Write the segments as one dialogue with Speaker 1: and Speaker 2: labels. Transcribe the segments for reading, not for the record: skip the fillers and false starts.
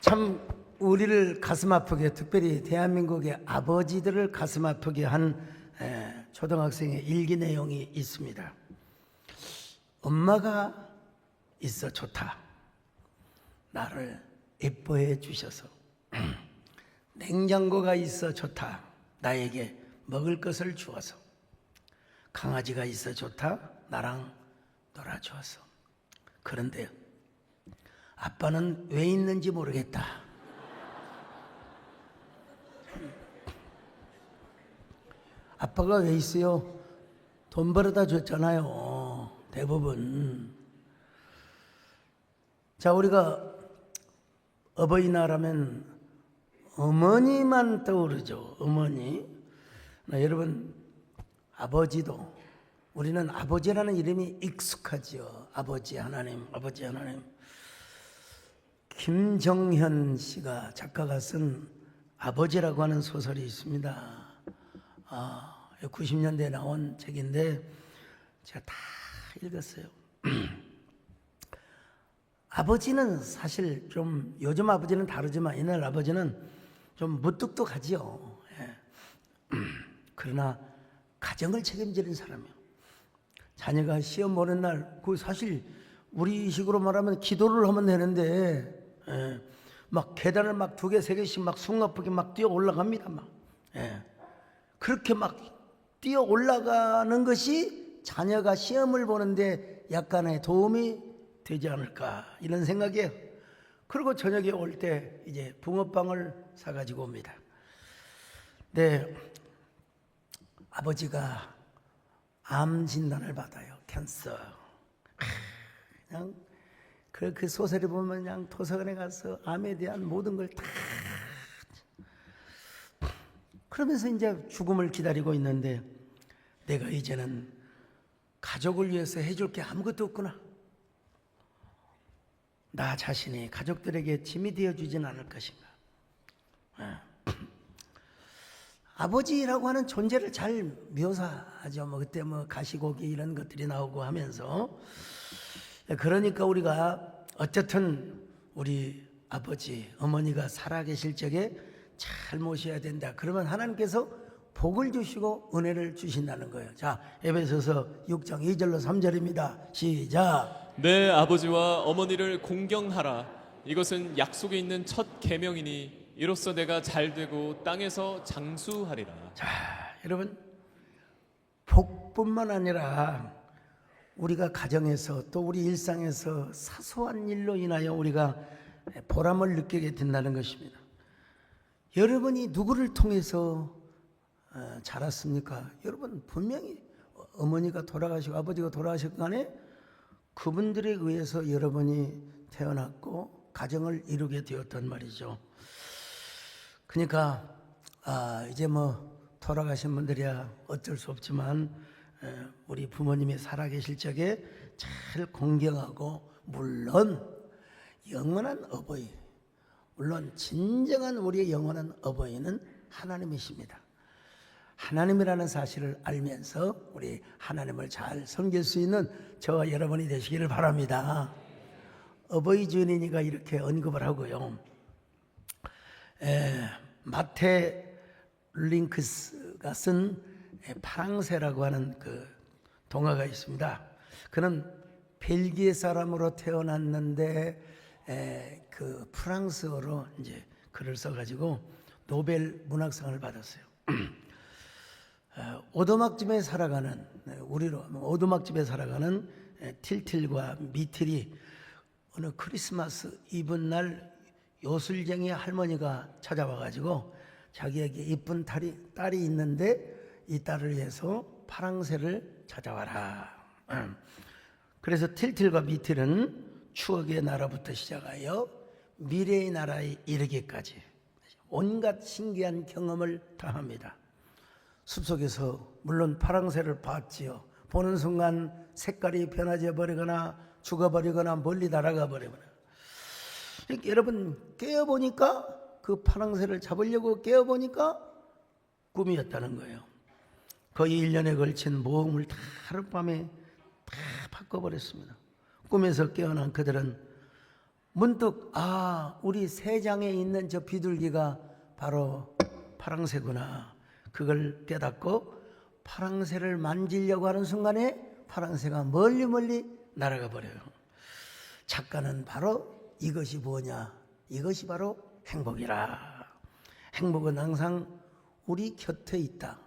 Speaker 1: 참 우리를 가슴 아프게, 특별히 대한민국의 아버지들을 가슴 아프게 한 초등학생의 일기 내용이 있습니다. 엄마가 있어 좋다. 나를 예뻐해 주셔서. 냉장고가 있어 좋다. 나에게 먹을 것을 주어서. 강아지가 있어 좋다. 나랑 놀아주어서. 그런데 아빠는 왜 있는지 모르겠다. 아빠가 왜 있어요? 돈 벌어다 줬잖아요. 대부분. 자, 우리가 어버이날하면 어머니만 떠오르죠. 어머니. 여러분, 아버지도, 우리는 아버지라는 이름이 익숙하지요. 아버지 하나님, 아버지 하나님. 김정현 씨가, 작가가 쓴 아버지라고 하는 소설이 있습니다. 90년대에 나온 책인데 제가 다 읽었어요. 아버지는 사실 좀, 요즘 아버지는 다르지만 옛날 아버지는 좀 무뚝뚝하지요. 그러나 가정을 책임지는 사람이에요. 자녀가 시험 보는 날, 그 사실 우리 식으로 말하면 기도를 하면 되는데, 막 계단을 막 2개, 3개씩 막 숨가쁘게 막 뛰어 올라갑니다. 막. 그렇게 막 뛰어 올라가는 것이 자녀가 시험을 보는데 약간의 도움이 되지 않을까, 이런 생각이에요. 그리고 저녁에 올 때 이제 붕어빵을 사가지고 옵니다. 네, 아버지가 암 진단을 받아요. 캔서. 그냥 그 소설을 보면 그냥 도서관에 가서 암에 대한 모든 걸 다, 그러면서 이제 죽음을 기다리고 있는데, 내가 이제는 가족을 위해서 해줄 게 아무것도 없구나. 나 자신이 가족들에게 짐이 되어주진 않을 것인가. 아버지라고 하는 존재를 잘 묘사하죠. 그때 가시고기 이런 것들이 나오고 하면서. 그러니까 우리가 어쨌든 우리 아버지, 어머니가 살아계실 적에 잘 모셔야 된다. 그러면 하나님께서 복을 주시고 은혜를 주신다는 거예요. 자, 에베소서 6장 2절로 3절입니다. 시작.
Speaker 2: 내 아버지와 어머니를 공경하라. 이것은 약속에 있는 첫 계명이니 이로써 내가 잘되고 땅에서 장수하리라.
Speaker 1: 자, 여러분, 복뿐만 아니라 우리가 가정에서 또 우리 일상에서 사소한 일로 인하여 우리가 보람을 느끼게 된다는 것입니다. 여러분이 누구를 통해서 자랐습니까? 여러분, 분명히 어머니가 돌아가시고 아버지가 돌아가셨고 간에 그분들에 의해서 여러분이 태어났고 가정을 이루게 되었단 말이죠. 그러니까 이제 돌아가신 분들이야 어쩔 수 없지만 우리 부모님이 살아계실 적에 잘 공경하고, 물론 영원한 어버이, 물론 진정한 우리의 영원한 어버이는 하나님이십니다. 하나님이라는 사실을 알면서 우리 하나님을 잘 섬길 수 있는 저와 여러분이 되시기를 바랍니다. 어버이 주인이니까 이렇게 언급을 하고요. 마테 링크스가 쓴 파랑새라고 하는 그 동화가 있습니다. 그는 벨기에 사람으로 태어났는데 그 프랑스어로 이제 글을 써가지고 노벨 문학상을 받았어요. 오두막집에 살아가는, 우리로 오두막집에 살아가는 틸틸과 미틸이 어느 크리스마스 이브날 요술쟁이 할머니가 찾아와가지고 자기에게 이쁜 딸이 있는데 이 딸을 위해서 파랑새를 찾아와라. 그래서 틸틸과 미틸은 추억의 나라부터 시작하여 미래의 나라에 이르기까지 온갖 신기한 경험을 다 합니다. 숲속에서 물론 파랑새를 봤지요. 보는 순간 색깔이 변화져 버리거나 죽어버리거나 멀리 날아가 버리거나. 여러분, 깨어보니까, 그 파랑새를 잡으려고 깨어보니까 꿈이었다는 거예요. 거의 1년에 걸친 모험을 다 하룻밤에 다 바꿔버렸습니다. 꿈에서 깨어난 그들은 문득 우리 세장에 있는 저 비둘기가 바로 파랑새구나. 그걸 깨닫고 파랑새를 만지려고 하는 순간에 파랑새가 멀리 멀리 날아가 버려요. 작가는 바로 이것이 뭐냐? 이것이 바로 행복이라. 행복은 항상 우리 곁에 있다.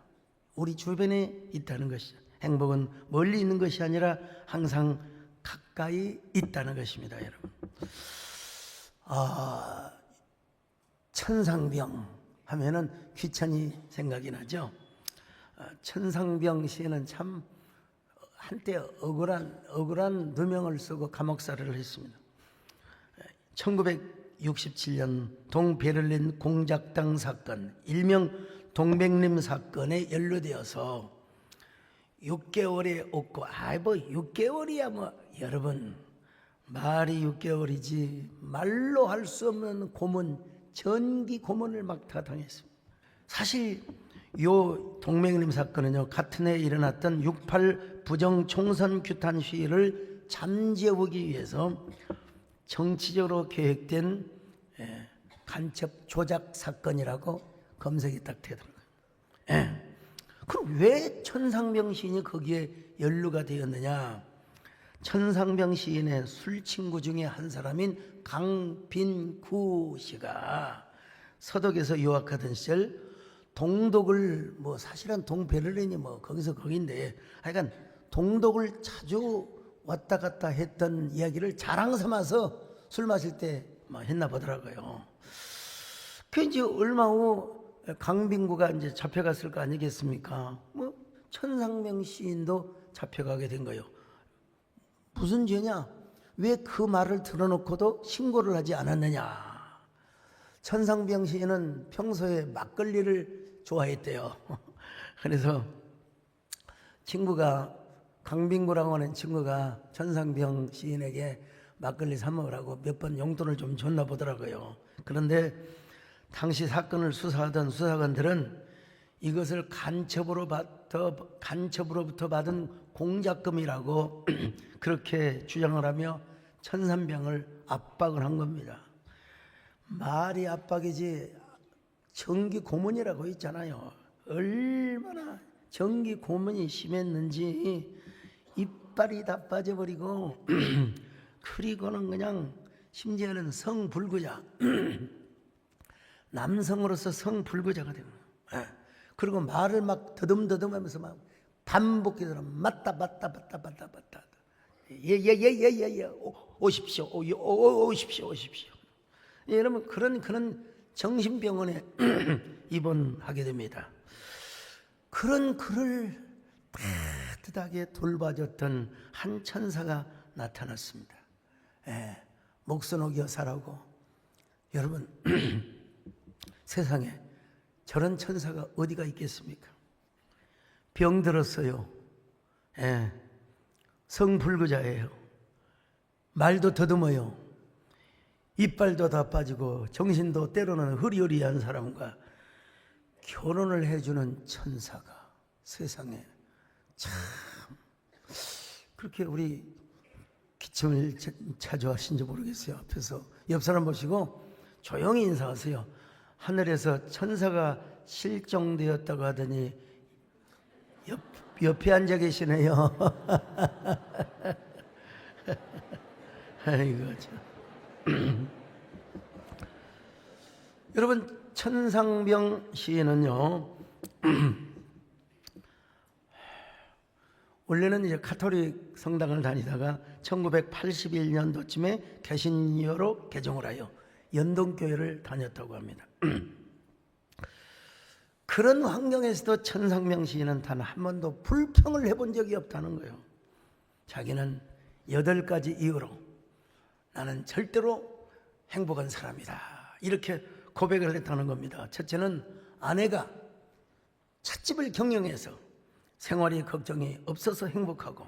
Speaker 1: 우리 주변에 있다는 것이죠. 행복은 멀리 있는 것이 아니라 항상 가까이 있다는 것입니다, 여러분. 천상병 하면은 귀천이 생각이 나죠. 천상병 시에는 참 한때 억울한 누명을 쓰고 감옥살이를 했습니다. 1967년 동베를린 공작당 사건, 일명 동백림 사건에 연루되어서 6개월에 없고, 6개월이야 여러분, 말이 6개월이지 말로 할 수 없는 고문, 전기 고문을 막 다 당했습니다. 사실 요 동백림 사건은요, 같은 해에 일어났던 6.8 부정 총선 규탄 시위를 잠재우기 위해서 정치적으로 계획된 간첩 조작 사건이라고 검색이 딱 되더라고요. 그럼 왜 천상병 시인이 거기에 연루가 되었느냐? 천상병 시인의 술친구 중에 한 사람인 강빈구 씨가 서독에서 유학하던 시절 동독을 사실은 동베를린이 거기인데 하여간 동독을 자주 왔다 갔다 했던 이야기를 자랑 삼아서 술 마실 때 했나 보더라고요. 그 이제 얼마 후 강빈구가 이제 잡혀갔을 거 아니겠습니까? 천상병 시인도 잡혀가게 된 거예요. 무슨 죄냐? 왜 그 말을 들어놓고도 신고를 하지 않았느냐? 천상병 시인은 평소에 막걸리를 좋아했대요. 그래서 친구가, 강빈구라고 하는 친구가 천상병 시인에게 막걸리 사 먹으라고 몇 번 용돈을 좀 줬나 보더라고요. 그런데 당시 사건을 수사하던 수사관들은 이것을 간첩으로부터 받은 공작금이라고 그렇게 주장을 하며 천상병을 압박을 한 겁니다. 말이 압박이지 정기 고문이라고 있잖아요. 얼마나 정기 고문이 심했는지 이빨이 다 빠져버리고 그리고는 그냥 심지어는 성불구자 남성으로서 성불구자가 되는 거예요. 그리고 말을 막 더듬더듬하면서 막 반복해서 맞다 예 오십시오 오십시오. 여러분 그런 정신병원에 입원하게 됩니다. 그런 그를 따뜻하게 돌봐줬던 한 천사가 나타났습니다. 목선옥 여사라고. 여러분 세상에 저런 천사가 어디가 있겠습니까? 병들었어요. 성불구자예요. 말도 더듬어요. 이빨도 다 빠지고 정신도 때로는 흐리흐리한 사람과 결혼을 해주는 천사가 세상에 참 그렇게 우리 기침을 자주 하신지 모르겠어요. 앞에서 옆 사람 보시고 조용히 인사하세요. 하늘에서 천사가 실종되었다고 하더니 옆에 앉아 계시네요. 아이고 참. 여러분 천상병 시인은요 원래는 이제 가톨릭 성당을 다니다가 1981년도쯤에 개신교로 개종을 하여 연동교회를 다녔다고 합니다. 그런 환경에서도 천상병 시인은 단 한 번도 불평을 해본 적이 없다는 거예요. 자기는 8가지 이유로 나는 절대로 행복한 사람이다 이렇게 고백을 했다는 겁니다. 첫째는 아내가 찻집을 경영해서 생활이 걱정이 없어서 행복하고,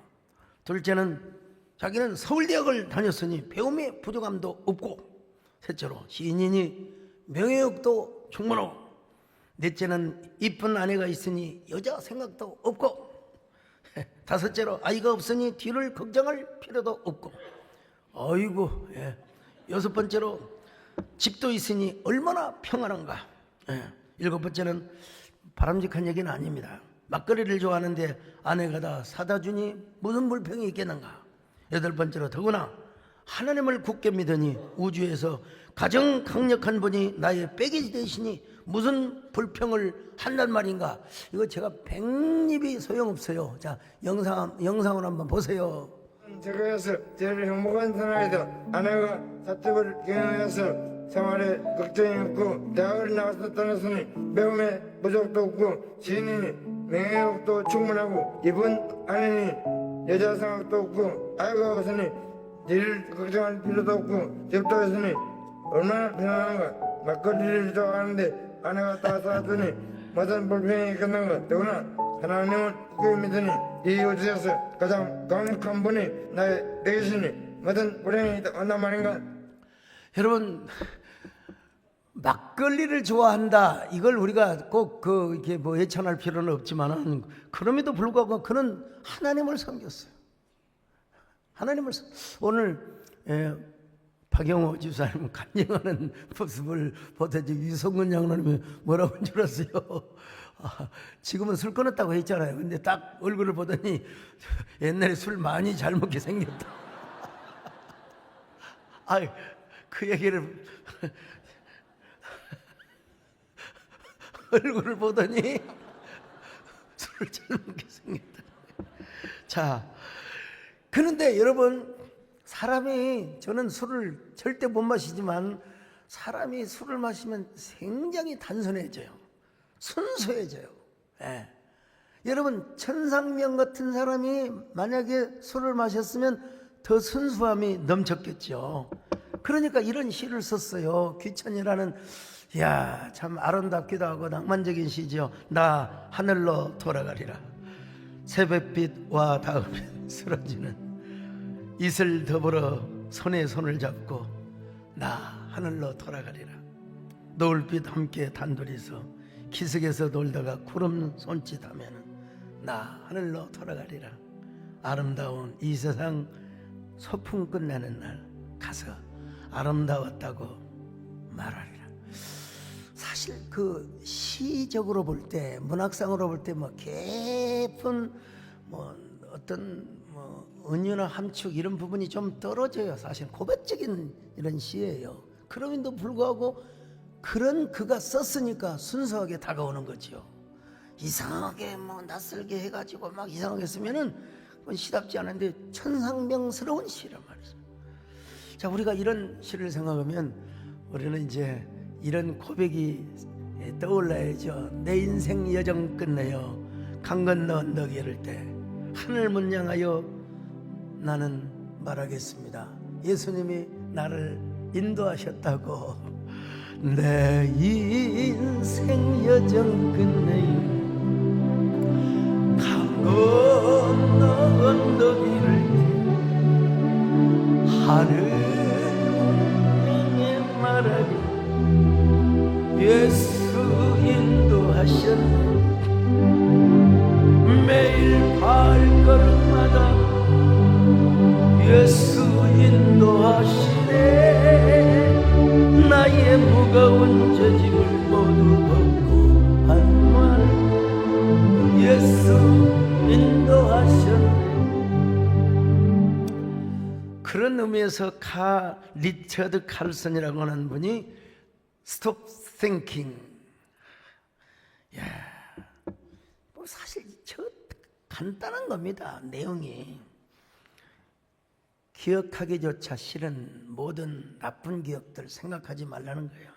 Speaker 1: 둘째는 자기는 서울대학을 다녔으니 배움에 부족함도 없고, 셋째로 시인이니 명예욕도 충분하고, 넷째는 이쁜 아내가 있으니 여자 생각도 없고, 다섯째로 아이가 없으니 뒤를 걱정할 필요도 없고. 아이고 여섯 번째로 집도 있으니 얼마나 평안한가. 예. 일곱 번째는 바람직한 얘기는 아닙니다. 막걸리를 좋아하는데 아내가 다 사다 주니 무슨 불평이 있겠는가. 여덟 번째로 더구나 하나님을 굳게 믿으니 우주에서 가장 강력한 분이 나의 빼기 되시니 무슨 불평을 한단 말인가. 이거 제가 백립이 소용없어요. 자, 영상을 한번 보세요.
Speaker 3: 제가에서 제일 행복한 사나이다. 아내가 사택을 경영해서 생활에 걱정이 없고 대학을 나와서 떠났으니 배움에 부족도 없고 지인이 명예욕도 충분하고 이쁜 아내니 여자 생각도 없고 아이가 없으니 일을 걱정할 필요도 없고 집도 있으니 얼마나 편안한가. 막걸리를 좋아하는데 아내가 다 사왔더니 무슨 불평이 있겠는가. 더구나 하나님을 굳게 믿으니 이 우주에서 가장 강력한 분이 나의 되시니 무슨 불행이 온단 말인가.
Speaker 1: 여러분, 막걸리를 좋아한다. 이걸 우리가 꼭 이렇게 뭐 예찬할 필요는 없지만은 그럼에도 불구하고 그는 하나님을 섬겼어요. 오늘 박영호 집사님 간증하는 모습을 보더니 위성근 장로님이 뭐라고 한 줄 아세요? 지금은 술 끊었다고 했잖아요. 근데 딱 얼굴을 보더니 옛날에 술 많이 잘 먹게 생겼다. 그 얘기를 얼굴을 보더니 술을 잘 먹게 생겼다. 자, 그런데 여러분, 저는 술을 절대 못 마시지만 사람이 술을 마시면 굉장히 단순해져요. 순수해져요. 예. 여러분, 천상명 같은 사람이 만약에 술을 마셨으면 더 순수함이 넘쳤겠죠. 그러니까 이런 시를 썼어요. 귀천이라는, 참 아름답기도 하고 낭만적인 시죠. 나 하늘로 돌아가리라. 새벽빛과 닿으면 쓰러지는 이슬 더불어 손에 손을 잡고 나 하늘로 돌아가리라. 노을빛 함께 단둘이서 기슭에서 놀다가 구름 손짓하면 나 하늘로 돌아가리라. 아름다운 이 세상 소풍 끝내는 날 가서 아름다웠다고 말하리라. 사실 그 시적으로 볼 때, 문학상으로 볼 때 뭐 깊은 어떤 은유나 함축 이런 부분이 좀 떨어져요. 사실 고백적인 이런 시예요. 그럼에도 불구하고 그런 그가 썼으니까 순수하게 다가오는 거죠. 이상하게 낯설게 해가지고 막 이상하게 쓰면은 그건 시답지 않은데 천상명스러운 시란 말이죠. 자, 우리가 이런 시를 생각하면 우리는 이제 이런 고백이 떠올라야죠. 내 인생 여정 끝내요 강 건너 언덕 이를 때 하늘 문 향하여 나는 말하겠습니다. 예수님이 나를 인도하셨다고. 내 인생 여정 끝내요 강 건너 언덕 이를 때 하늘 문에 말하리. 예수 인도하셨네. 매일 발걸음마다 예수 인도하시네. 나의 무거운 저짐을 모두 벗고 한말 예수 인도하셨네. 그런 의미에서 리처드 칼슨이라고 하는 분이 Stop Thinking. 사실 간단한 겁니다. 내용이. 기억하기조차 싫은 모든 나쁜 기억들 생각하지 말라는 거예요.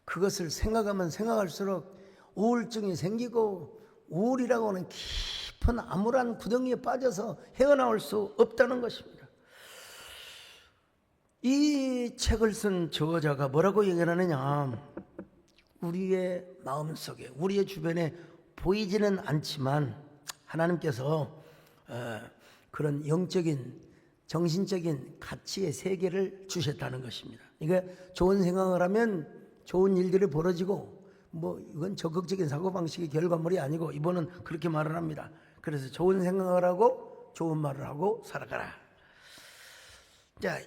Speaker 1: 그것을 생각하면 생각할수록 우울증이 생기고 우울이라고 하는 깊은 암울한 구덩이에 빠져서 헤어나올 수 없다는 것입니다. 이 책을 쓴 저자가 뭐라고 얘기하느냐. 우리의 마음속에, 우리의 주변에 보이지는 않지만 하나님께서 그런 영적인, 정신적인 가치의 세계를 주셨다는 것입니다. 그러니까 좋은 생각을 하면 좋은 일들이 벌어지고 이건 적극적인 사고방식의 결과물이 아니고 이번은 그렇게 말을 합니다. 그래서 좋은 생각을 하고 좋은 말을 하고 살아가라. 자,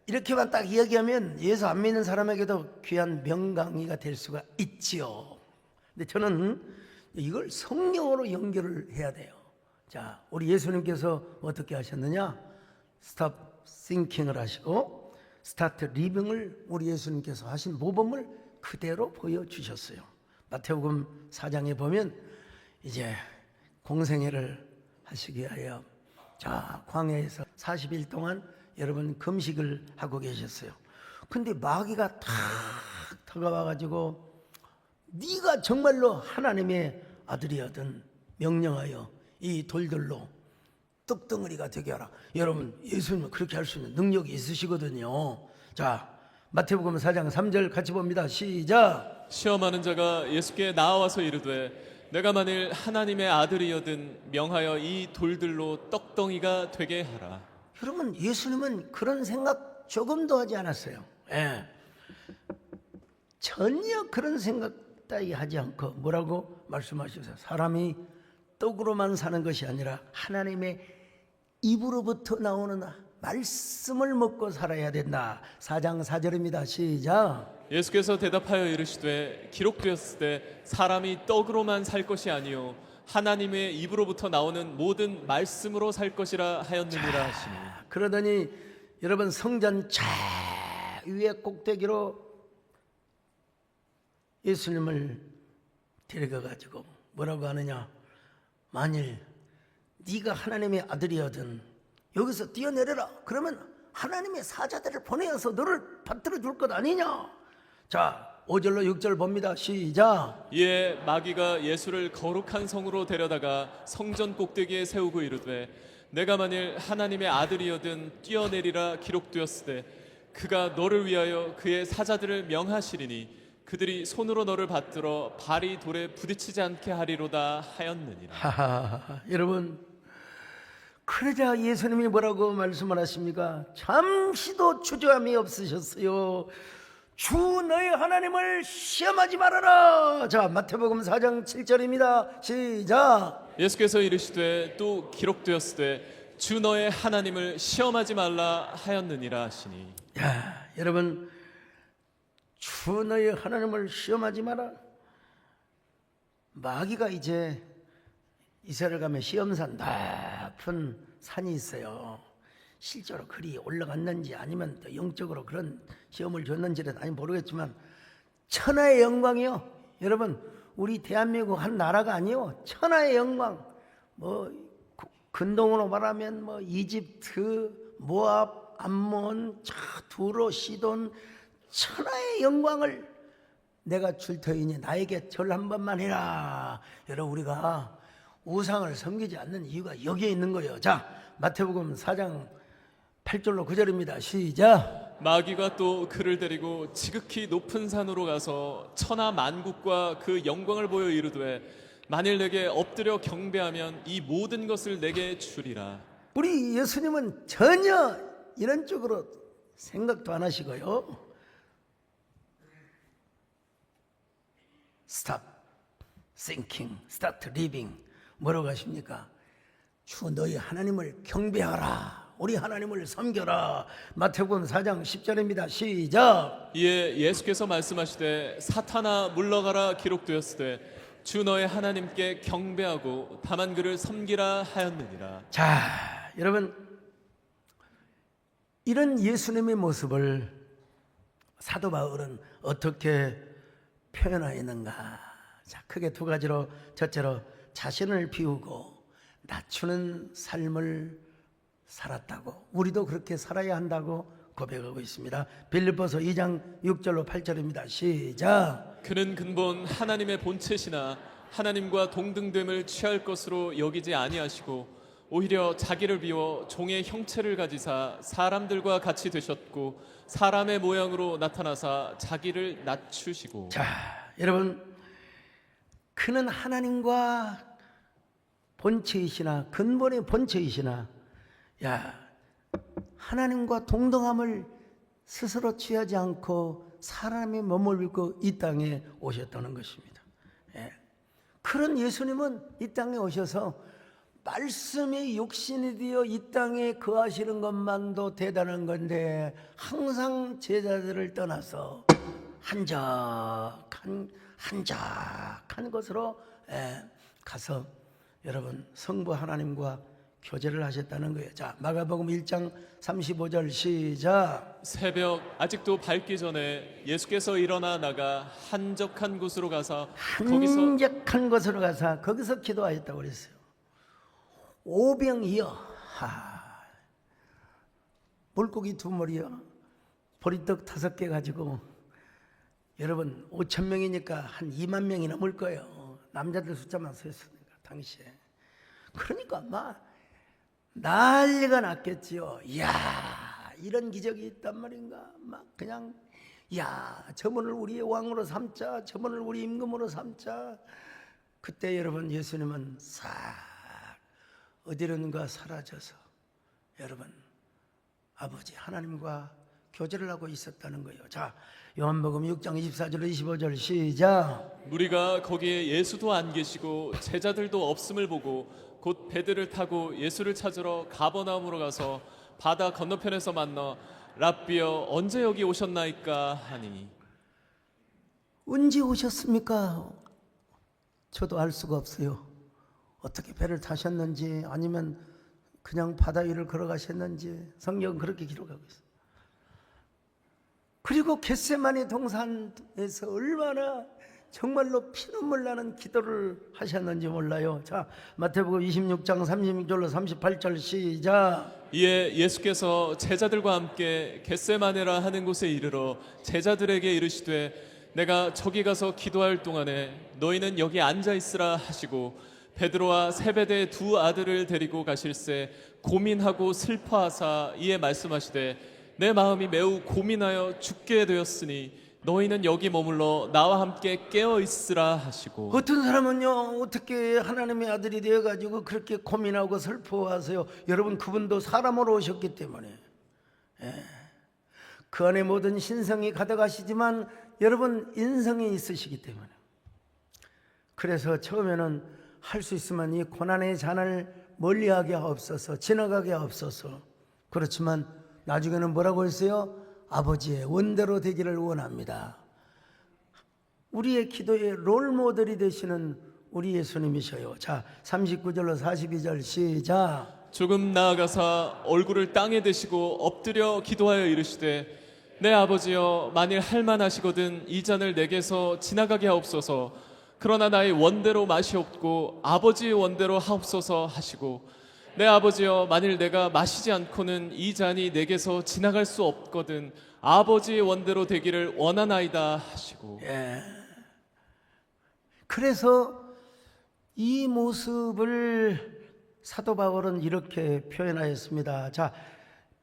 Speaker 1: 이렇게만 딱 이야기하면 예수 안 믿는 사람에게도 귀한 명강의가 될 수가 있지요. 근데 저는 이걸 성령으로 연결을 해야 돼요. 자, 우리 예수님께서 어떻게 하셨느냐? 스탑 싱킹을 하시고 스타트 리빙을 우리 예수님께서 하신 모범을 그대로 보여주셨어요. 마태복음 4장에 보면 이제 공생애를 하시기 위하여 자 광야에서 40일 동안 여러분 금식을 하고 계셨어요. 근데 마귀가 탁 다가와가지고 네가 정말로 하나님의 아들이거든 명령하여 이 돌들로 떡덩어리가 되게 하라. 여러분 예수님은 그렇게 할 수 있는 능력이 있으시거든요. 자 마태복음 4장 3절 같이 봅니다. 시작.
Speaker 2: 시험하는 자가 예수께 나와서 이르되 내가 만일 하나님의 아들이여든 명하여 이 돌들로 떡덩이가 되게 하라.
Speaker 1: 여러분 예수님은 그런 생각 조금도 하지 않았어요. 예. 전혀 그런 생각 따위 하지 않고 뭐라고 말씀하셨어요? 사람이 떡으로만 사는 것이 아니라 하나님의 입으로부터 나오는 말씀을 먹고 살아야 된다. 4장 4절입니다. 시작.
Speaker 2: 예수께서 대답하여 이르시되 기록되었을 때 사람이 떡으로만 살 것이 아니요 하나님의 입으로부터 나오는 모든 말씀으로 살 것이라 하였느니라 하시니.
Speaker 1: 그러더니 여러분 성전 저 위에 꼭대기로 예수님을 데려가 가지고 뭐라고 하느냐? 만일 네가 하나님의 아들이거든 여기서 뛰어내려라. 그러면 하나님의 사자들을 보내어서 너를 받들어 줄 것 아니냐? 자 5절로 6절 봅니다. 시작.
Speaker 2: 이에 마귀가 예수를 거룩한 성으로 데려다가 성전 꼭대기에 세우고 이르되 내가 만일 하나님의 아들이여든 뛰어내리라 기록되었으되 그가 너를 위하여 그의 사자들을 명하시리니 그들이 손으로 너를 받들어 발이 돌에 부딪히지 않게 하리로다 하였느니라.
Speaker 1: 하하, 여러분 그러자 예수님이 뭐라고 말씀을 하십니까? 잠시도 주저함이 없으셨어요. 주 너희 하나님을 시험하지 말아라. 자 마태복음 4장 7절입니다. 시작.
Speaker 2: 예수께서 이르시되 또 기록되었으되 주 너의 하나님을 시험하지 말라 하였느니라 하시니.
Speaker 1: 야 여러분 주 너희 하나님을 시험하지 마라. 마귀가 이제 이스라엘 가면 시험산 높은 산이 있어요. 실제로 그리 올라갔는지 아니면 또 영적으로 그런 시험을 줬는지는 아니 모르겠지만 천하의 영광이요. 여러분 우리 대한민국 한 나라가 아니요. 천하의 영광. 뭐 근동으로 말하면 뭐 이집트, 모압, 암몬, 두로, 시돈 천하의 영광을 내가 줄 터이니 나에게 절 한 번만 해라. 여러분 우리가 우상을 섬기지 않는 이유가 여기에 있는 거예요. 자 마태복음 4장 8절로 9절입니다. 시작.
Speaker 2: 마귀가 또 그를 데리고 지극히 높은 산으로 가서 천하 만국과 그 영광을 보여 이르되 만일 내게 엎드려 경배하면 이 모든 것을 내게 주리라.
Speaker 1: 우리 예수님은 전혀 이런 쪽으로 생각도 안 하시고요. Stop thinking, start living. 뭐라고 하십니까? 주 너희 하나님을 경배하라. 우리 하나님을 섬겨라. 마태복음 4장 10절입니다. 시작.
Speaker 2: 이에 예수께서 말씀하시되 사탄아 물러가라 기록되었으되 주 너의 하나님께 경배하고 다만 그를 섬기라 하였느니라.
Speaker 1: 자, 여러분 이런 예수님의 모습을 사도 바울은 어떻게 표현하였는가? 자, 크게 두 가지로 첫째로 자신을 비우고 낮추는 삶을 살았다고 우리도 그렇게 살아야 한다고 고백하고 있습니다. 빌립보서 2장 6절로 8절입니다. 시작.
Speaker 2: 그는 근본 하나님의 본체시나 하나님과 동등됨을 취할 것으로 여기지 아니하시고 오히려 자기를 비워 종의 형체를 가지사 사람들과 같이 되셨고 사람의 모양으로 나타나사 자기를 낮추시고.
Speaker 1: 자, 여러분 그는 하나님과 본체이시나 근본의 본체이시나 야 하나님과 동등함을 스스로 취하지 않고 사람의 몸을 입고 이 땅에 오셨다는 것입니다. 예. 그런 예수님은 이 땅에 오셔서 말씀이 육신이 되어 이 땅에 거하시는 것만도 대단한 건데 항상 제자들을 떠나서 한적한 곳으로 가서 여러분 성부 하나님과 교제를 하셨다는 거예요. 자, 마가복음 1장 35절 시작.
Speaker 2: 새벽 아직도 밝기 전에 예수께서 일어나 나가 한적한 곳으로 가서 거기서
Speaker 1: 한적한 곳으로 가서 거기서 기도하셨다고 그랬어요. 오병이어 물고기 2마리요 보리떡 5개 가지고 여러분 5,000명이니까 한 2만 명이 넘을 거예요. 남자들 숫자만 셌으니까 당시에. 그러니까 막 난리가 났겠지요. 이야, 이런 기적이 있단 말인가. 막 그냥 야, 저분을 우리의 왕으로 삼자, 저분을 우리 임금으로 삼자. 그때 여러분 예수님은 싹 어디론가 사라져서 여러분 아버지 하나님과 교제를 하고 있었다는 거예요. 자, 요한복음 6장 24절 25절 시작.
Speaker 2: 무리가 거기에 예수도 안 계시고 제자들도 없음을 보고 곧 배들을 타고 예수를 찾으러 가버나움으로 가서 바다 건너편에서 만나 랍비여 언제 여기 오셨나이까 하니.
Speaker 1: 언제 오셨습니까? 저도 알 수가 없어요. 어떻게 배를 타셨는지 아니면 그냥 바다 위를 걸어가셨는지 성경은 그렇게 기록하고 있어요. 그리고 겟세마네 동산에서 얼마나 정말로 피눈물 나는 기도를 하셨는지 몰라요. 자, 마태복음 26장 36절로 38절 시작.
Speaker 2: 이에 예수께서 제자들과 함께 겟세마네라 하는 곳에 이르러 제자들에게 이르시되 내가 저기 가서 기도할 동안에 너희는 여기 앉아 있으라 하시고 베드로와 세베대의 2 아들을 데리고 가실새 고민하고 슬퍼하사 이에 말씀하시되 내 마음이 매우 고민하여 죽게 되었으니 너희는 여기 머물러 나와 함께 깨어 있으라 하시고.
Speaker 1: 어떤 사람은요 어떻게 하나님의 아들이 되어가지고 그렇게 고민하고 슬퍼하세요? 여러분 그분도 사람으로 오셨기 때문에 그 안에 모든 신성이 가득하시지만 여러분 인성이 있으시기 때문에 그래서 처음에는 할 수 있으면 이 고난의 잔을 멀리하게 하옵소서 지나가게 하옵소서. 그렇지만 나중에는 뭐라고 했어요? 아버지의 원대로 되기를 원합니다. 우리의 기도의 롤모델이 되시는 우리 예수님이셔요. 자, 39절로 42절 시작.
Speaker 2: 조금 나아가사 얼굴을 땅에 대시고 엎드려 기도하여 이르시되 내 아버지여 만일 할만하시거든 이 잔을 내게서 지나가게 하옵소서. 그러나 나의 원대로 마시옵고 아버지의 원대로 하옵소서 하시고 내 아버지여 만일 내가 마시지 않고는 이 잔이 내게서 지나갈 수 없거든 아버지의 원대로 되기를 원하나이다 하시고.
Speaker 1: 그래서 이 모습을 사도 바울은 이렇게 표현하였습니다. 자,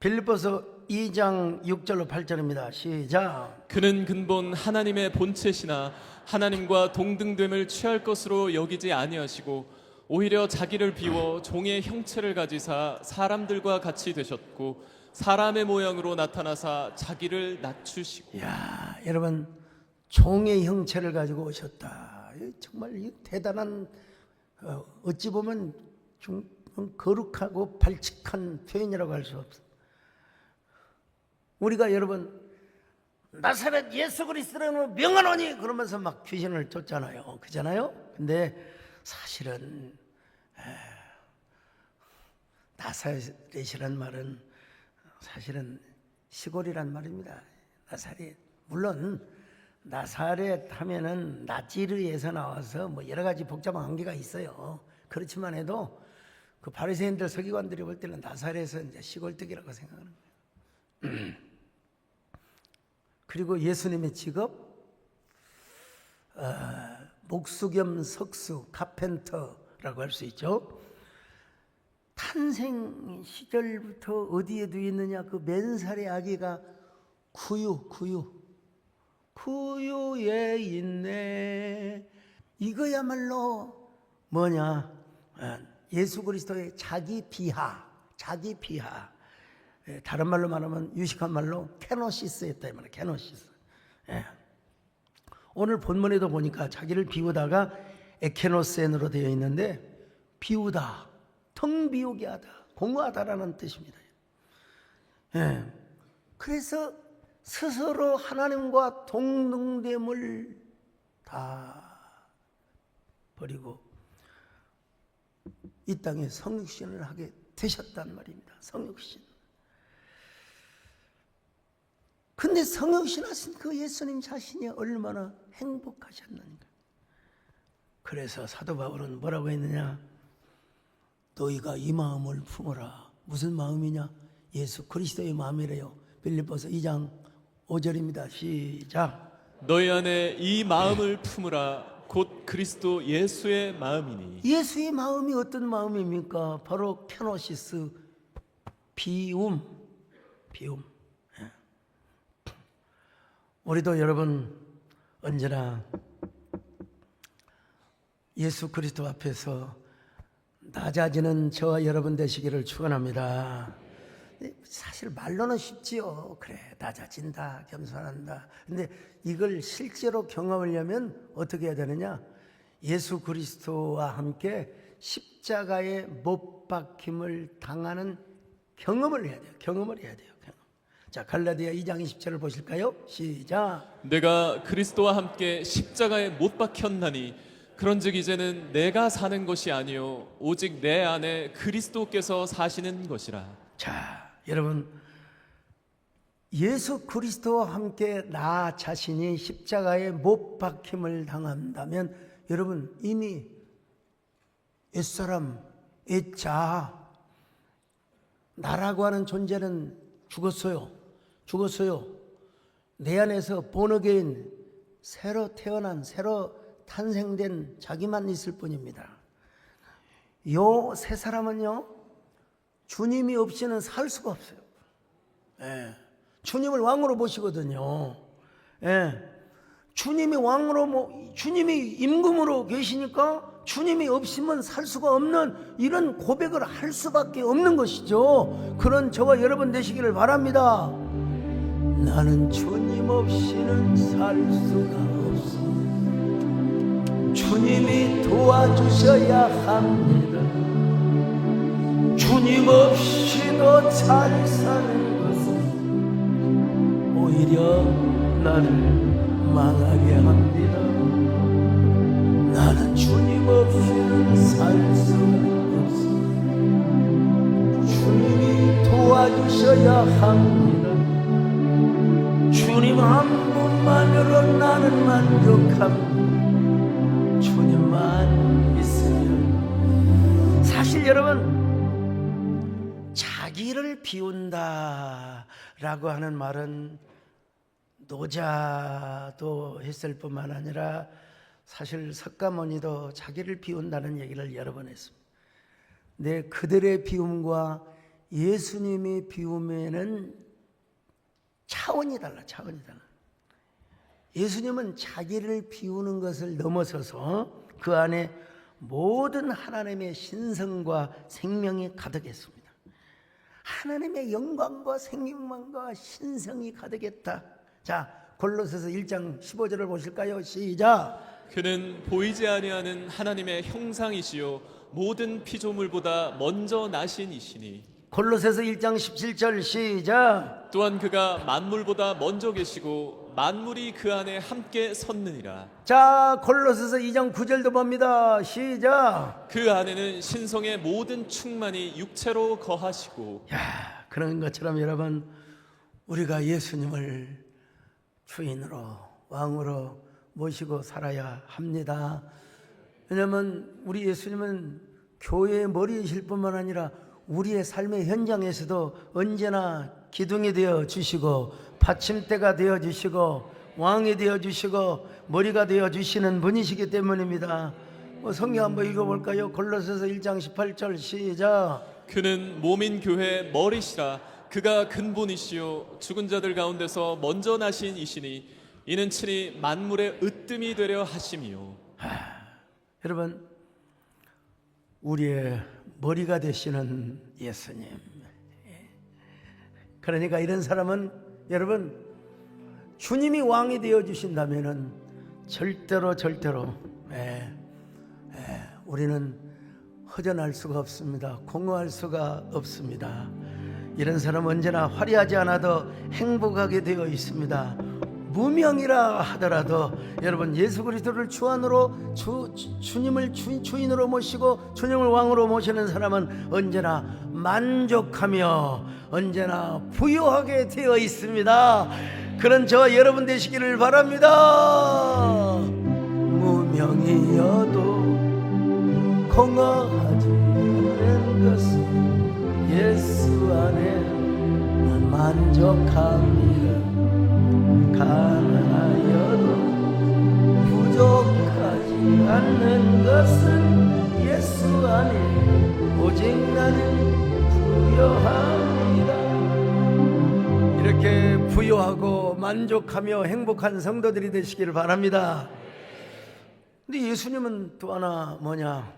Speaker 1: 빌립보서 2장 6절로 8절입니다. 시작.
Speaker 2: 그는 근본 하나님의 본체시나 하나님과 동등됨을 취할 것으로 여기지 아니하시고 오히려 자기를 비워 종의 형체를 가지사 사람들과 같이 되셨고 사람의 모양으로 나타나사 자기를 낮추시고.
Speaker 1: 야, 여러분 종의 형체를 가지고 오셨다. 정말 대단한 어찌 보면 좀 거룩하고 발칙한 표현이라고 할 수 없어요. 우리가 여러분 나사렛 예수 그리스도는 명하노니 그러면서 막 귀신을 쫓잖아요. 그잖아요. 근데 사실은 나사렛이란 말은 사실은 시골이란 말입니다. 나사렛. 물론 나사렛 하면은 나지르에서 나와서 뭐 여러 가지 복잡한 관계가 있어요. 그렇지만 해도 그 바리새인들 서기관들이 볼 때는 나사렛은 이제 시골뜨기라고 생각하는 거예요. 그리고 예수님의 직업 목수 겸 석수 카펜터라고 할 수 있죠. 탄생 시절부터 어디에 두어 있느냐? 그 맨살의 아기가 구유에 있네. 이거야말로 뭐냐? 예수 그리스도의 자기 비하. 다른 말로 말하면 유식한 말로 케노시스였다 이 말이에요. 케노시스. 오늘 본문에도 보니까 자기를 비우다가 에케노센으로 되어 있는데 비우다 텅 비우게 하다, 공허하다라는 뜻입니다. 예. 그래서 스스로 하나님과 동등됨을 다 버리고 이 땅에 성육신을 하게 되셨단 말입니다. 성육신. 근데 성육신 하신 그 예수님 자신이 얼마나 행복하셨는가. 그래서 사도 바울은 뭐라고 했느냐? 너희가 이 마음을 품어라. 무슨 마음이냐? 예수 그리스도의 마음이래요. 빌립보서 2장 5절입니다. 시작.
Speaker 2: 너희 안에 이 마음을 품으라. 곧 그리스도 예수의 마음이니.
Speaker 1: 예수의 마음이 어떤 마음입니까? 바로 케노시스, 비움. 예. 우리도 여러분 언제나 예수 그리스도 앞에서 낮아지는 저와 여러분 되시기를 축원합니다. 사실 말로는 쉽지요. 그래, 낮아진다, 겸손한다. 근데 이걸 실제로 경험하려면 어떻게 해야 되느냐? 예수 그리스도와 함께 십자가에 못 박힘을 당하는 경험을 해야 돼요. 경험. 자, 갈라디아 2장 20절을 보실까요? 시작.
Speaker 2: 내가 그리스도와 함께 십자가에 못 박혔나니 그런즉 이제는 내가 사는 것이 아니요 오직 내 안에 그리스도께서 사시는 것이라.
Speaker 1: 자, 여러분, 예수 그리스도와 함께 나 자신이 십자가에 못 박힘을 당한다면 여러분 이미 옛사람, 옛자, 나라고 하는 존재는 죽었어요. 내 안에서 본어게인 새로 태어난, 새로 탄생된 자기만 있을 뿐입니다. 요 세 사람은요, 주님이 없이는 살 수가 없어요. 예. 주님을 왕으로 모시거든요. 예. 주님이 왕으로, 주님이 임금으로 계시니까 주님이 없으면 살 수가 없는 이런 고백을 할 수밖에 없는 것이죠. 그런 저와 여러분 되시기를 바랍니다. 나는 주님 없이는 살 수가 없어. 주님이 도와주셔야 합니다. 주님 없이도 잘 사는 것은 오히려 나를 망하게 합니다. 나는 주님 없이는 살 수가 없어. 주님이 도와주셔야 합니다. 주님 한 분만으로 나는 만족합니다. 주님만 있으면. 사실 여러분, 자기를 비운다라고 하는 말은 노자도 했을 뿐만 아니라 사실 석가모니도 자기를 비운다는 얘기를 여러 번 했습니다. 근데 그들의 비움과 예수님의 비움에는 차원이 달라. 예수님은 자기를 비우는 것을 넘어서서 그 안에 모든 하나님의 신성과 생명이 가득했습니다. 하나님의 영광과 생명과 신성이 가득했다. 자, 골로새서 1장 15절을 보실까요? 시작.
Speaker 2: 그는 보이지 아니하는 하나님의 형상이시요 모든 피조물보다 먼저 나신 이시니.
Speaker 1: 골로새서 1장 17절 시작.
Speaker 2: 또한 그가 만물보다 먼저 계시고 만물이 그 안에 함께 섰느니라.
Speaker 1: 자, 골로새서 2장 9절도 봅니다. 시작.
Speaker 2: 그 안에는 신성의 모든 충만이 육체로 거하시고.
Speaker 1: 야, 그런 것처럼 여러분, 우리가 예수님을 주인으로 왕으로 모시고 살아야 합니다. 왜냐하면 우리 예수님은 교회의 머리이실 뿐만 아니라 우리의 삶의 현장에서도 언제나 기둥이 되어 주시고 받침대가 되어 주시고 왕이 되어 주시고 머리가 되어 주시는 분이시기 때문입니다. 성경 한번 읽어볼까요? 골로새서 1장 18절 시작.
Speaker 2: 그는 몸인 교회의 머리시라. 그가 근본이시요 죽은 자들 가운데서 먼저 나신 이시니 이는 친히 만물의 으뜸이 되려 하심이요.
Speaker 1: 여러분, 우리의 머리가 되시는 예수님. 그러니까 이런 사람은 여러분, 주님이 왕이 되어 주신다면은 절대로 우리는 허전할 수가 없습니다. 공허할 수가 없습니다. 이런 사람은 언제나 화려하지 않아도 행복하게 되어 있습니다. 무명이라 하더라도 여러분 예수 그리스도를 주 안으로 주님을 주인으로 모시고 주님을 왕으로 모시는 사람은 언제나 만족하며 언제나 부유하게 되어 있습니다. 그런 저와 여러분 되시기를 바랍니다. 무명이어도 공허하지 않는 것은 예수 안에 만족합니다. 가난하여도 부족하지 않는 것은 예수 안에 오직 나는 부요합니다. 이렇게 부요하고 만족하며 행복한 성도들이 되시기를 바랍니다. 근데 예수님은 또 하나 뭐냐,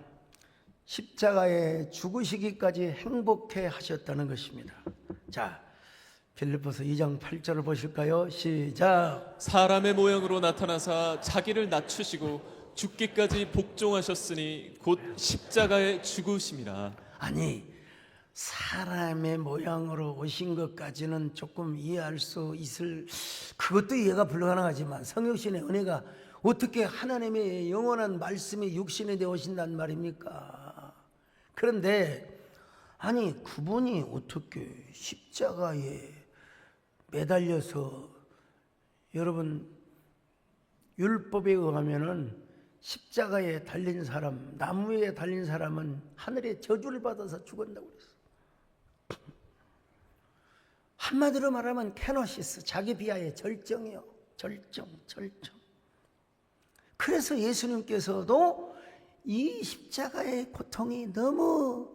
Speaker 1: 십자가에 죽으시기까지 행복해 하셨다는 것입니다. 자, 빌립보서 2장 8절을 보실까요? 시작.
Speaker 2: 사람의 모양으로 나타나사 자기를 낮추시고 죽기까지 복종하셨으니 곧 십자가에 죽으심이라.
Speaker 1: 아니, 사람의 모양으로 오신 것까지는 조금 이해할 수 있을, 그것도 이해가 불가능하지만 성육신의 은혜가 어떻게 하나님의 영원한 말씀이 육신에 되어 오신단 말입니까? 그런데 아니, 그분이 어떻게 십자가에 매달려서, 여러분 율법에 의하면은 십자가에 달린 사람, 나무 위에 달린 사람은 하늘의 저주를 받아서 죽었다고 그랬어. 한마디로 말하면 케노시스, 자기 비하의 절정이요. 절정. 그래서 예수님께서도 이 십자가의 고통이 너무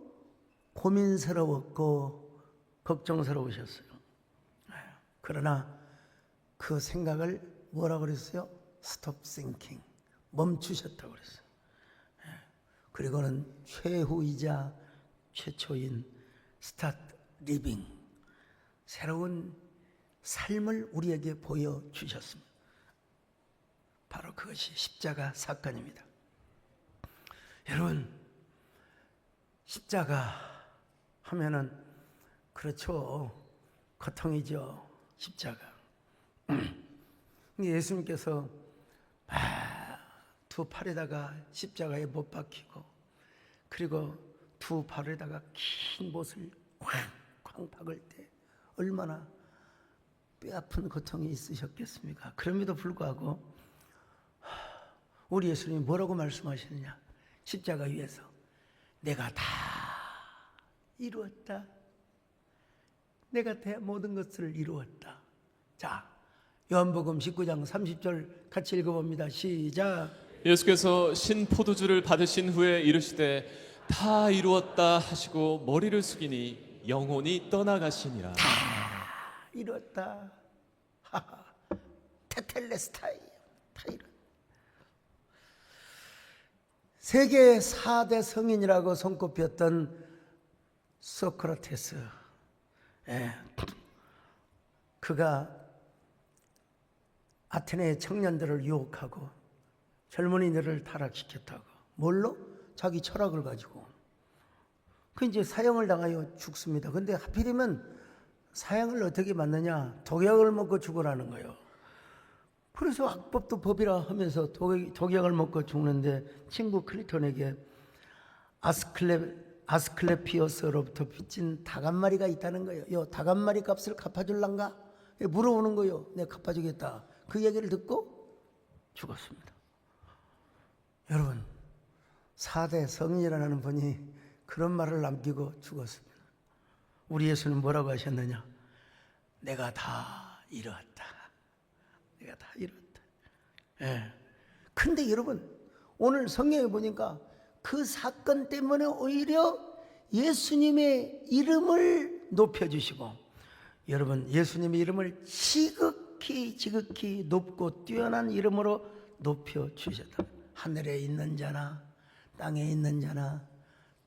Speaker 1: 고민스러웠고 걱정스러우셨어요. 그러나 그 생각을 뭐라고 그랬어요? Stop thinking. 멈추셨다고 그랬어요. 그리고는 최후이자 최초인 Start living. 새로운 삶을 우리에게 보여주셨습니다. 바로 그것이 십자가 사건입니다. 여러분, 십자가 하면은 그렇죠, 고통이죠. 십자가. 예수님께서 두 팔에다가 십자가에 못 박히고, 그리고 두 팔에다가 긴 못을 쾅쾅 박을 때 얼마나 뼈아픈 고통이 있으셨겠습니까? 그럼에도 불구하고 우리 예수님이 뭐라고 말씀하시느냐? 십자가 위에서 내가 다 이루었다. 내가 모든 것을 이루었다. 자, 요한복음 19장 30절 같이 읽어봅니다. 시작.
Speaker 2: 예수께서 신 포도주를 받으신 후에 이르시되 다 이루었다 하시고 머리를 숙이니 영혼이 떠나가시니라.
Speaker 1: 다 이루었다. 테텔레스타이. 다 이루었다. 세계 4대 성인이라고 손꼽혔던 소크라테스. 그가 아테네의 청년들을 유혹하고 젊은이들을 타락시켰다고. 뭘로? 자기 철학을 가지고. 그 이제 사형을 당하여 죽습니다. 근데 하필이면 사형을 어떻게 받느냐? 독약을 먹고 죽으라는 거예요. 그래서 악법도 법이라 하면서 독약을 먹고 죽는데 친구 클리톤에게 아스클레피어스로부터 빚진 닭 한 마리가 있다는 거예요. 요 닭 한 마리 값을 갚아줄란가? 물어보는 거예요. 내가 갚아주겠다. 그 얘기를 듣고 죽었습니다. 여러분, 4대 성인이라는 분이 그런 말을 남기고 죽었습니다. 우리 예수는 뭐라고 하셨느냐? 내가 다 이루었다. 내가 다 이루었다. 근데 여러분, 오늘 성경에 보니까 그 사건 때문에 오히려 예수님의 이름을 높여주시고, 여러분, 예수님의 이름을 지극히 높고 뛰어난 이름으로 높여주셨다. 하늘에 있는 자나 땅에 있는 자나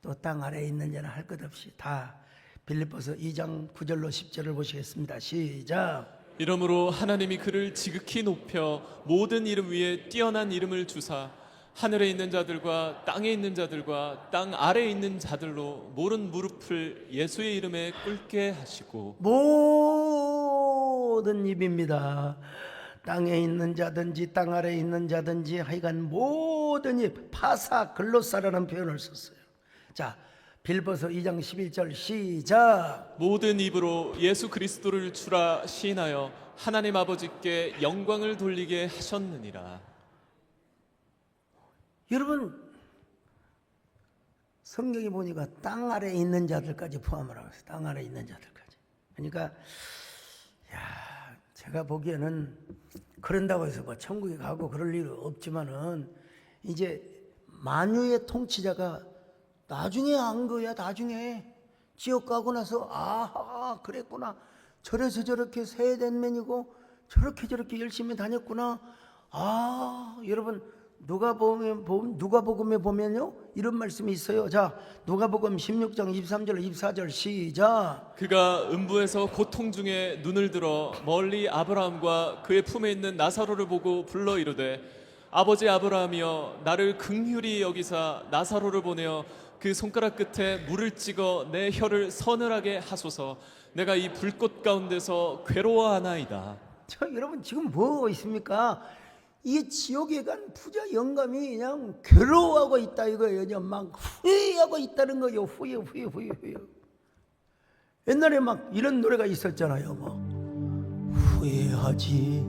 Speaker 1: 또 땅 아래에 있는 자나 할 것 없이 다. 빌립보서 2장 9절로 10절을 보시겠습니다. 시작.
Speaker 2: 이러므로 하나님이 그를 지극히 높여 모든 이름 위에 뛰어난 이름을 주사 하늘에 있는 자들과 땅에 있는 자들과 땅 아래에 있는 자들로 모든 무릎을 예수의 이름에 꿇게 하시고
Speaker 1: 모든 입입니다. 땅에 있는 자든지 땅 아래에 있는 자든지 하여간 모든 입, 파사 글로사라는 표현을 썼어요. 자, 빌보서 2장 11절 시작.
Speaker 2: 모든 입으로 예수 그리스도를 주라 시인하여 하나님 아버지께 영광을 돌리게 하셨느니라.
Speaker 1: 여러분, 성경에 보니까 땅 아래에 있는 자들까지 포함을 하고 있어요. 땅 아래에 있는 자들까지. 그러니까 제가 보기에는 그런다고 해서 뭐 천국에 가고 그럴 일 없지만은 이제 만유의 통치자가 나중에 안 거야. 나중에 지옥 가고 나서 아하 그랬구나. 저래서 저렇게 세댄맨이고 저렇게 열심히 다녔구나. 아, 여러분 누가복음에 보면요 이런 말씀이 있어요. 자, 누가복음 16장 23절 24절 시작.
Speaker 2: 그가 음부에서 고통 중에 눈을 들어 멀리 아브라함과 그의 품에 있는 나사로를 보고 불러 이르되 아버지 아브라함이여 나를 긍휼히 여기사 나사로를 보내어 그 손가락 끝에 물을 찍어 내 혀를 서늘하게 하소서. 내가 이 불꽃 가운데서 괴로워하나이다.
Speaker 1: 저 여러분 지금 뭐 있습니까? 이 지옥에 간 부자 영감이 그냥 괴로워하고 있다 이거예요. 그냥 막 후회하고 있다는 거예요. 후회. 옛날에 막 이런 노래가 있었잖아요. 뭐 후회하지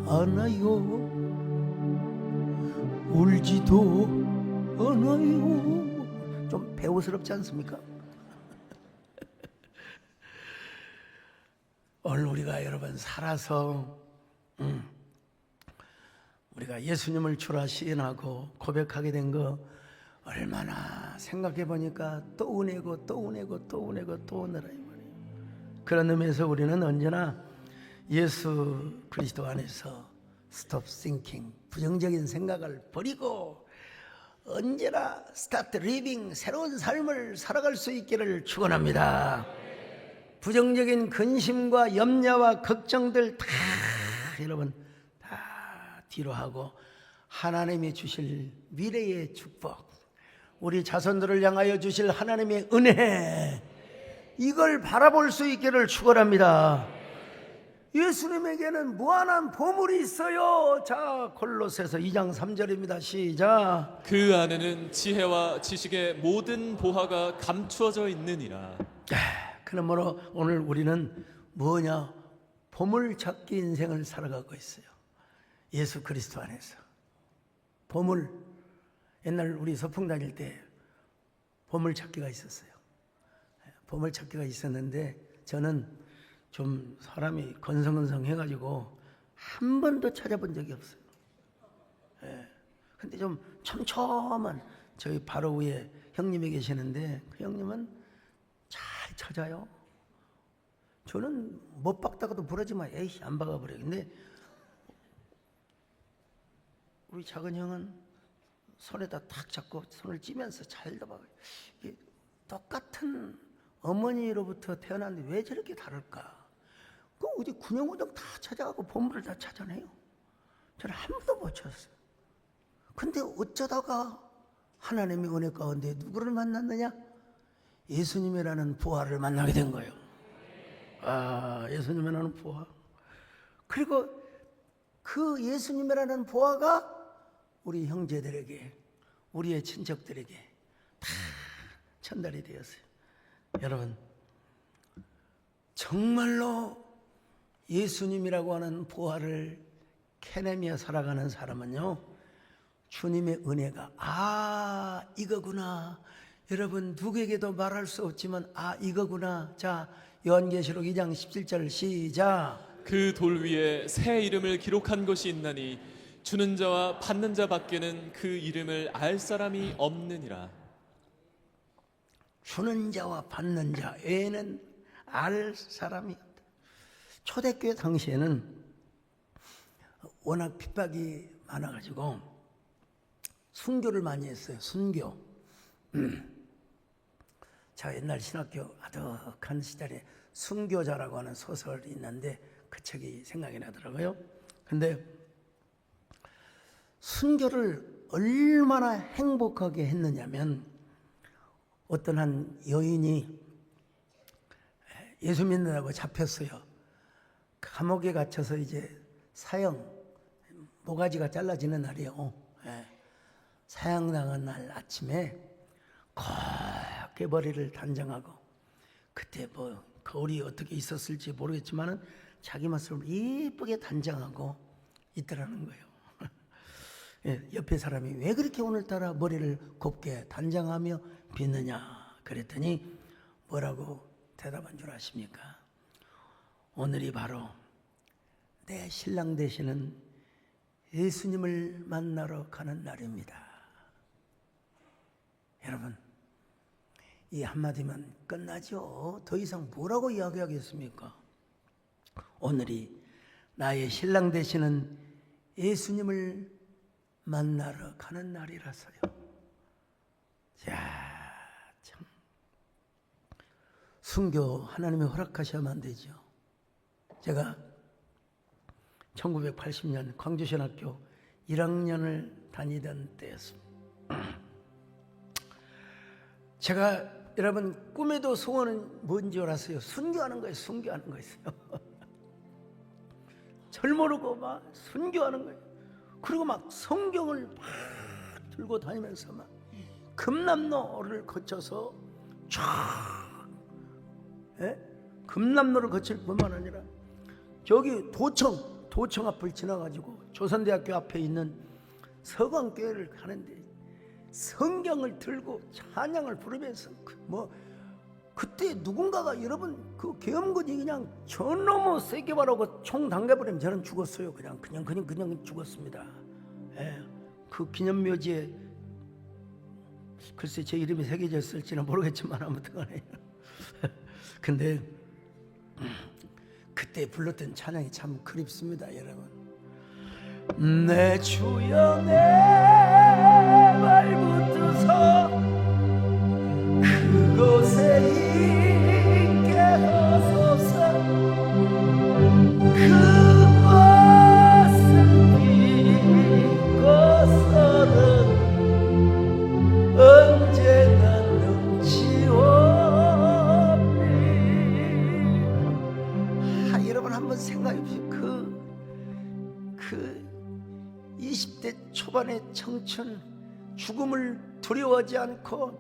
Speaker 1: 않아요, 울지도 않아요. 좀 배우스럽지 않습니까? 오늘 우리가 여러분 살아서 우리가 예수님을 주라 시인하고 고백하게 된 거 얼마나 생각해 보니까 또 은혜고 또 은혜라 이 말이에요. 그런 의미에서 우리는 언제나 예수 그리스도 안에서 스톱 싱킹, 부정적인 생각을 버리고 언제나 스타트 리빙, 새로운 삶을 살아갈 수 있기를 축원합니다. 부정적인 근심과 염려와 걱정들 다 여러분 다 뒤로 하고 하나님이 주실 미래의 축복, 우리 자손들을 향하여 주실 하나님의 은혜, 이걸 바라볼 수 있기를 축원합니다. 예수님에게는 무한한 보물이 있어요. 자, 골로새서 2장 3절입니다. 시작.
Speaker 2: 그 안에는 지혜와 지식의 모든 보화가 감추어져 있느니라.
Speaker 1: 그러므로 오늘 우리는 뭐냐? 보물찾기 인생을 살아가고 있어요. 예수 그리스도 안에서. 보물, 옛날 우리 서풍 다닐 때 보물찾기가 있었어요. 보물찾기가 있었는데 저는 좀 사람이 건성건성해가지고 한 번도 찾아본 적이 없어요. 근데 좀 촘촘한 저희 바로 위에 형님이 계시는데 그 형님은 잘 찾아요. 저는 못 박다가도 부러지면 에이 안 박아버려요. 근데 우리 작은 형은 손에다 탁 잡고 손을 찌면서 잘 박아요. 이게 똑같은 어머니로부터 태어났는데 왜 저렇게 다를까? 그 어디 군용우동 다 찾아가고 보물을 다 찾아내요. 저는 한 번도 못 찾았어요. 근데 어쩌다가 하나님의 은혜 가운데 누구를 만났느냐? 예수님이라는 부하를 만나게 된 거예요. 아, 예수님이라는 부하. 그리고 그 예수님이라는 부하가 우리 형제들에게, 우리의 친척들에게 다 전달이 되었어요. 여러분, 정말로 예수님이라고 하는 부하를 캐내며 살아가는 사람은요, 주님의 은혜가 이거구나. 여러분 누구에게도 말할 수 없지만 이거구나. 자, 요한계시록 2장 17절 시작.
Speaker 2: 그 돌 위에 새 이름을 기록한 것이 있나니 주는 자와 받는 자 밖에는 그 이름을 알 사람이 없느니라.
Speaker 1: 주는 자와 받는 자 외에는 알 사람이 없다. 초대교회 당시에는 워낙 핍박이 많아가지고 순교를 많이 했어요. 순교. 제가 옛날 신학교 아득한 시절에 순교자라고 하는 소설이 있는데 그 책이 생각이 나더라고요. 근데 순교를 얼마나 행복하게 했느냐면 어떤 한 여인이 예수 믿는다고 잡혔어요. 감옥에 갇혀서 이제 사형, 모가지가 잘라지는 날이에요. 사형당한 날 아침에 곱게 머리를 단장하고, 그때 뭐 거울이 어떻게 있었을지 모르겠지만은 자기 모습을 이쁘게 단장하고 있더라는 거예요. 옆에 사람이 왜 그렇게 오늘따라 머리를 곱게 단장하며 빗느냐 그랬더니 뭐라고 대답한 줄 아십니까? 오늘이 바로 내 신랑 되시는 예수님을 만나러 가는 날입니다. 여러분, 이 한마디면 끝나죠. 더 이상 뭐라고 이야기하겠습니까? 오늘이 나의 신랑 되시는 예수님을 만나러 가는 날이라서요. 자, 참 순교 하나님이 허락하셔야만 되죠. 제가 1980년 광주신학교 1학년을 다니던 때였습니다. 제가 여러분 꿈에도 소원은 뭔지 알았어요. 순교하는 거예요. 순교하는 거였어요. 절 모르고 막 순교하는 거예요. 그리고 막 성경을 막 들고 다니면서 막 금남로를 거쳐서 쫙, 금남로를 거칠 뿐만 아니라 저기 도청 앞을 지나가지고 조선대학교 앞에 있는 서강교회를 가는데 성경을 들고 찬양을 부르면서 그때 누군가가 여러분 그 계엄군이 그냥 저 너무 세게 바라고 총 당겨버리면 저는 죽었어요. 그냥 죽었습니다. 그 기념묘지에 글쎄 제 이름이 새겨져 있을지는 모르겠지만 아무튼간에 근데 그때 불렀던 찬양이 참 그립습니다, 여러분. 내 주여 내 발붙드서 그곳에 있게 하소서. 그곳은 빛꽃서는 언제나 넘치오니. 여러분 한번 생각해 보세요. 그 20대 초반의 청춘, 죽음을 두려워하지 않고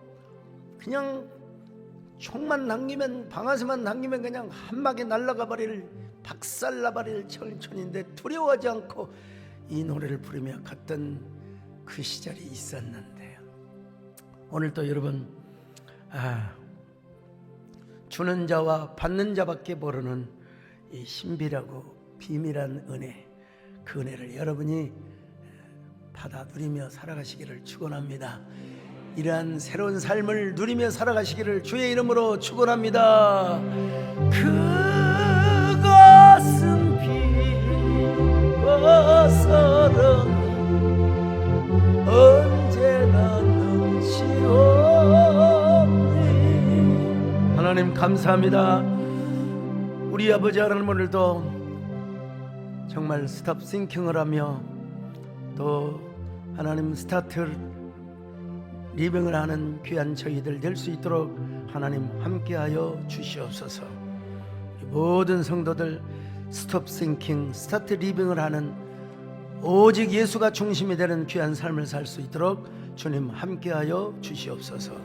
Speaker 1: 그냥 총만 남기면, 방아쇠만 남기면 그냥 한 방에 날아가 버릴, 박살나 버릴 청춘인데 두려워하지 않고 이 노래를 부르며 갔던 그 시절이 있었는데, 오늘 또 여러분 주는 자와 받는 자밖에 모르는 이 신비라고 비밀한 은혜, 그 은혜를 여러분이 받아 누리며 살아가시기를 축원합니다. 이러한 새로운 삶을 누리며 살아가시기를 주의 이름으로 축원합니다. 그것은 빛꽃서는 언제나 넘치오니. 하나님 감사합니다. 우리 아버지 하나님, 오늘도 정말 스탑 싱킹을 하며 또 하나님 스타트 리빙을 하는 귀한 저희들 될 수 있도록 하나님 함께하여 주시옵소서. 모든 성도들 스톱 싱킹, 스타트 리빙을 하는 오직 예수가 중심이 되는 귀한 삶을 살 수 있도록 주님 함께하여 주시옵소서.